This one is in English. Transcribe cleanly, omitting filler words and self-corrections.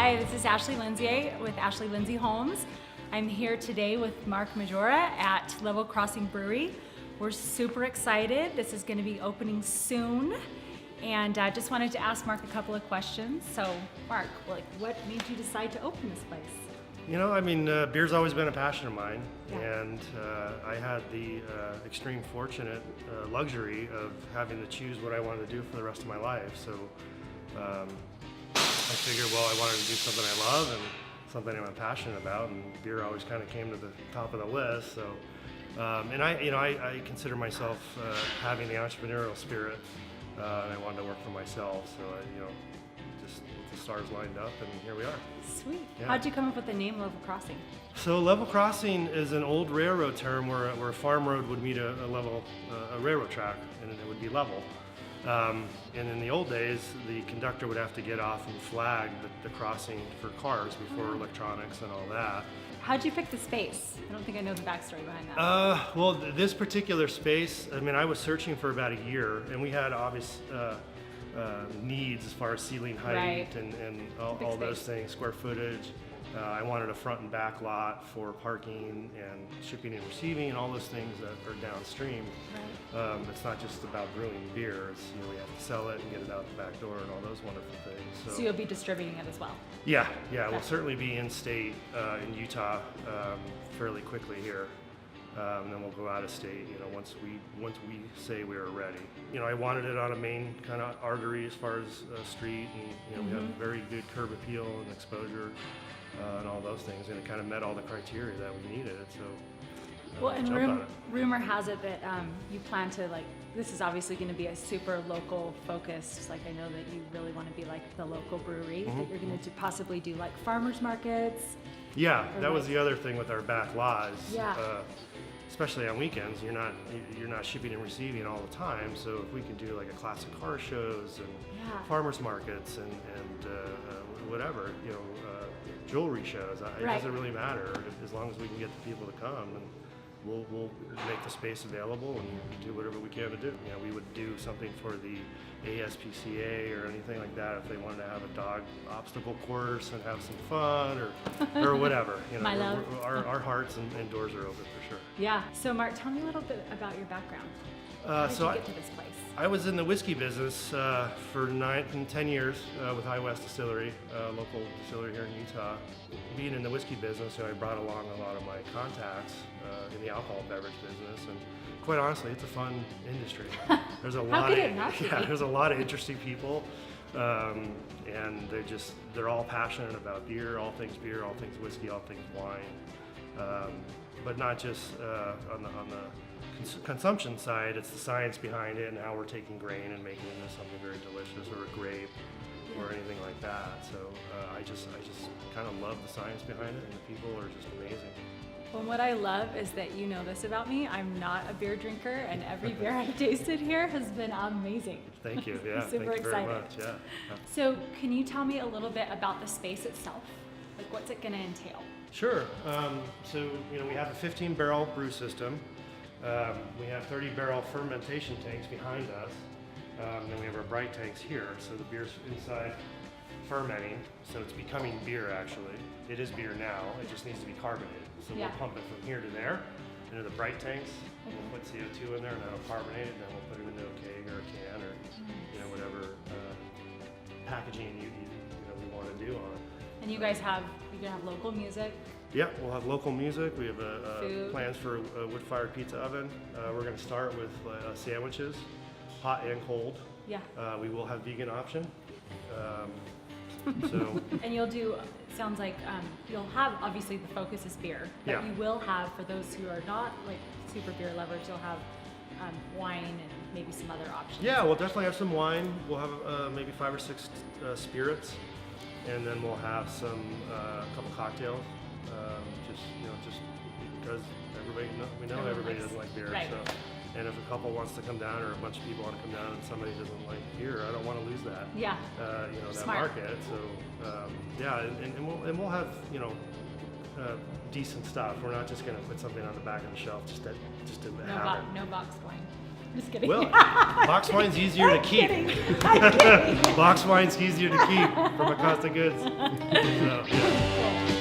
Hi, this is Lindsey with Lindsey Homes. I'm here today with Mark Madura at Level Crossing Brewery. We're super excited. This is going to be opening soon. And I just wanted to ask Mark a couple of questions. So Mark, what made you decide to open this place? You know, beer's always been a passion of mine, Yeah. and I had the extreme fortunate luxury of having to choose what I wanted to do for the rest of my life. So I figured, well, I wanted to do something I love and something I'm passionate about, and beer always kind of came to the top of the list. So, and I consider myself having the entrepreneurial spirit, and I wanted to work for myself. So just the stars lined up, and here we are. Sweet. Yeah. How'd you come up with the name Level Crossing? So level crossing is an old railroad term where a farm road would meet a railroad track, and it would be level. And in the old days, the conductor would have to get off and flag the crossing for cars before electronics and all that. How'd you pick the space? I don't think I know the backstory behind that. Well, this particular space, I was searching for about a year, and we had obvious needs as far as ceiling height Right. and all those things, square footage. I wanted a front and back lot for parking and shipping and receiving and all those things that are downstream. Right. It's not just about brewing beer. It's, we have to sell it and get it out the back door and all those wonderful things. So you'll be distributing it as well? Yeah, we'll certainly be in state in Utah fairly quickly here. And then we'll go out of state, once we say we are ready. I wanted it on a main kind of artery as far as street, and we have very good curb appeal and exposure and all those things, and it kind of met all the criteria that we needed. So, Well, and jumped on it. rumor has it that you plan to this is obviously going to be a super local focused. I know that you really want to be like the local brewery. That you're going to possibly do farmers markets. Yeah, that was the other thing with our back lot. Yeah. Especially on weekends, you're not shipping and receiving all the time. So if we can do a classic car shows and farmers markets and whatever, jewelry shows, it doesn't really matter as long as we can get the people to come, and we'll make the space available and do whatever we can to do. We would do something for the ASPCA or anything like that if they wanted to have a dog obstacle course and have some fun or whatever. My love. Our hearts and doors are open for sure. Yeah. So Mark, tell me a little bit about your background. How did you get to this place? I was in the whiskey business for 10 years with High West Distillery, local distillery here in Utah. Being in the whiskey business, I brought along a lot of my contacts in the alcohol beverage business, and quite honestly, it's a fun industry. There's a lot could it not be? there's a lot of interesting people, and they're all passionate about beer, all things whiskey, all things wine, but not just on the consumption side. It's the science behind it and how we're taking grain and making it into something very delicious, or a grape or anything like that. So I just kind of love the science behind it, and the people are just amazing. Well, what I love is that you know this about me. I'm not a beer drinker, and every beer I've tasted here has been amazing. Thank you. Yeah, Super thank you very excited. much. Yeah. So can you tell me a little bit about the space itself? What's it going to entail? Sure. So we have a 15-barrel brew system. We have 30-barrel fermentation tanks behind us. Then we have our bright tanks here. So the beer's inside fermenting, so it's becoming beer actually. It is beer now, it just needs to be carbonated. So we'll pump it from here to there into the bright tanks. We'll put CO2 in there and that'll carbonate it, and then we'll put it into a keg or a can or whatever packaging we want to do on it. And you guys have local music. Yeah, we'll have local music. We have Food. plans for a wood-fired pizza oven. We're going to start with sandwiches, hot and cold. Yeah. We will have vegan option. So. And you'll do, sounds like you'll have, obviously the focus is beer, but you will have, for those who are not super beer lovers, you'll have wine and maybe some other options. Yeah, we'll definitely have some wine. We'll have maybe 5 or 6 spirits, and then we'll have some couple cocktails. Just because we know everybody doesn't like beer. Right. So, and if a couple wants to come down or a bunch of people want to come down and somebody doesn't like beer, I don't want to lose that. Yeah. That Smart. market. So and we'll have decent stuff. We're not just going to put something on the back of the shelf just to have it. No box wine. Just kidding. Well, box wine's easier to keep. I'm kidding. Box wine's easier to keep from a cost of goods. So, yeah.